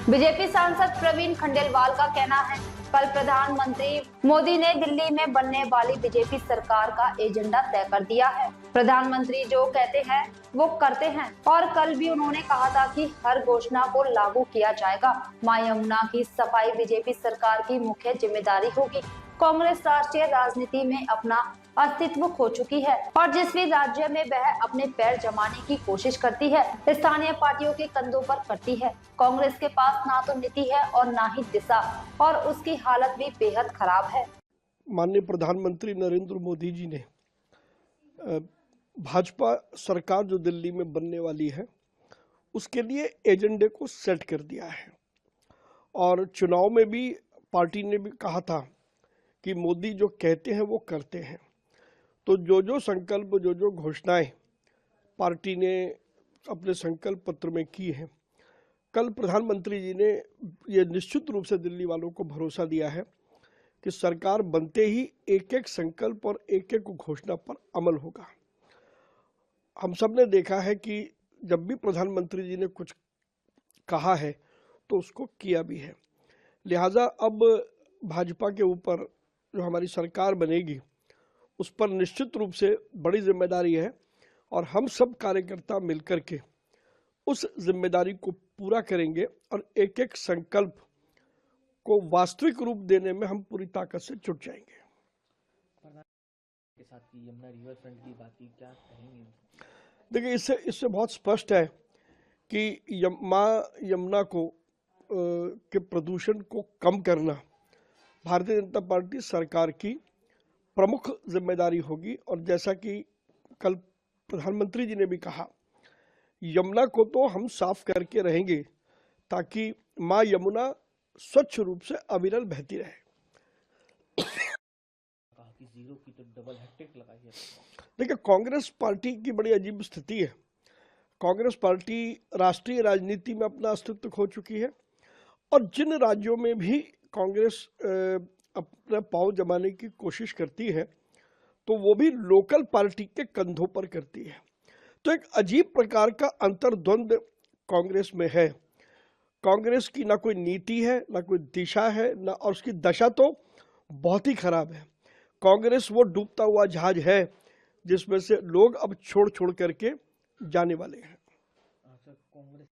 BJP सांसद प्रवीण खंडेलवाल का कहना है, कल प्रधानमंत्री मोदी ने दिल्ली में बनने वाली बीजेपी सरकार का एजेंडा तय कर दिया है। प्रधानमंत्री जो कहते हैं वो करते हैं और कल भी उन्होंने कहा था कि हर घोषणा को लागू किया जाएगा। मां यमुना की सफाई बीजेपी सरकार की मुख्य जिम्मेदारी होगी। कांग्रेस राष्ट्रीय राजनीति में अपना अस्तित्व खो चुकी है और जिस भी राज्य में वह अपने पैर जमाने की कोशिश करती है, स्थानीय पार्टियों के कंधों पर करती है। कांग्रेस के पास ना तो नीति है और ना ही दिशा, और उसकी हालत भी बेहद खराब है। माननीय प्रधानमंत्री नरेंद्र मोदी जी ने भाजपा सरकार जो दिल्ली में बनने वाली है उसके लिए एजेंडे को सेट कर दिया है और चुनाव में भी पार्टी ने भी कहा था कि मोदी जो कहते हैं वो करते हैं। तो जो संकल्प जो घोषणाएं पार्टी ने अपने संकल्प पत्र में की हैं, कल प्रधानमंत्री जी ने ये निश्चित रूप से दिल्ली वालों को भरोसा दिया है कि सरकार बनते ही एक एक संकल्प और एक एक घोषणा पर अमल होगा। हम सब ने देखा है कि जब भी प्रधानमंत्री जी ने कुछ कहा है तो उसको किया भी है। लिहाजा अब भाजपा के ऊपर जो हमारी सरकार बनेगी उस पर निश्चित रूप से बड़ी जिम्मेदारी है और हम सब कार्यकर्ता मिलकर के उस जिम्मेदारी को पूरा करेंगे और एक एक संकल्प को वास्तविक रूप देने में हम पूरी ताकत से जुट जाएंगे। के साथ की यमुना रिवर फ्रंट की बात की, क्या कहेंगे? देखिए, इससे बहुत स्पष्ट है कि मां यमुना को के प्रदूषण को कम करना भारतीय जनता पार्टी सरकार की प्रमुख जिम्मेदारी होगी। और जैसा कि कल प्रधानमंत्री जी ने भी कहा, यमुना को तो हम साफ करके रहेंगे ताकि मां यमुना स्वच्छ रूप से अविरल बहती रहे। कहा कि जीरो की तो डबल हैट्रिक लगाई है। देखिए, कांग्रेस पार्टी की बड़ी अजीब स्थिति है। कांग्रेस पार्टी राष्ट्रीय राजनीति में अपना अस्तित्व खो चुकी है और जिन राज्यों में भी कांग्रेस अपना पांव जमाने की कोशिश करती है तो वो भी लोकल पार्टी के कंधों पर करती है। तो एक अजीब प्रकार का अंतर्द्वंद कांग्रेस में है। कांग्रेस की ना कोई नीति है, ना कोई दिशा है, ना, और उसकी दशा तो बहुत ही खराब है। कांग्रेस वो डूबता हुआ जहाज है जिसमें से लोग अब छोड़ करके जाने वाले हैं। कांग्रेस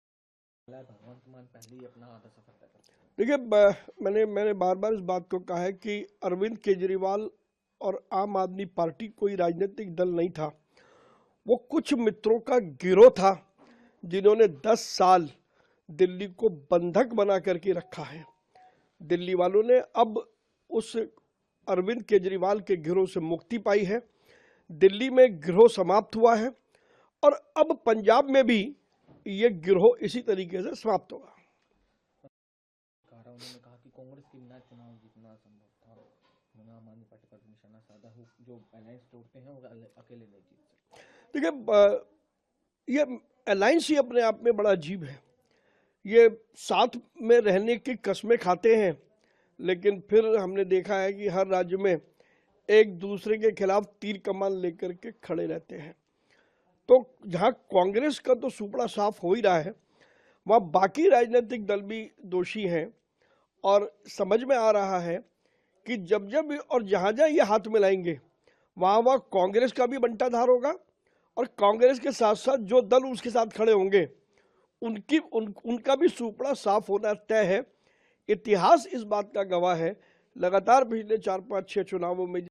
भगवंत मान पहले ही अपना आधा सफर तय करते हैं। देखिए, मैंने बार बार इस बात को कहा है कि अरविंद केजरीवाल और आम आदमी पार्टी कोई राजनीतिक दल नहीं था, वो कुछ मित्रों का गिरोह था जिन्होंने 10 साल दिल्ली को बंधक बना करके रखा है। दिल्ली वालों ने अब उस अरविंद केजरीवाल के गिरोह से मुक्ति पाई है। दिल्ली में गिरोह समाप्त हुआ है और अब पंजाब में भी ये गिरोह इसी तरीके से समाप्त होगा। उन्होंने कहा कि कांग्रेस के बिना चुनाव जीतना असंभव था। आम आदमी पार्टी पर निशाना साधा हो, जो अलायंस तोड़ते हैं वो अकेले नहीं जीत सकते। देखिए, ये अलायंस ही अपने आप में बड़ा अजीब है। ये साथ में रहने की कस्में खाते हैं, लेकिन फिर हमने देखा है कि हर राज्य में एक दूसरे के खिलाफ तीर कमान लेकर के खड़े रहते हैं। तो जहां कांग्रेस का तो सुपड़ा साफ हो ही रहा है, वहां बाकी राजनीतिक दल भी दोषी हैं और समझ में आ रहा है कि जब और जहां ये हाथ मिलाएंगे वहां कांग्रेस का भी बंटाधार होगा और कांग्रेस के साथ साथ जो दल उसके साथ खड़े होंगे उनका भी सुपड़ा साफ होना तय है। इतिहास इस बात का गवाह है। लगातार पिछले 4, 5, 6 चुनावों में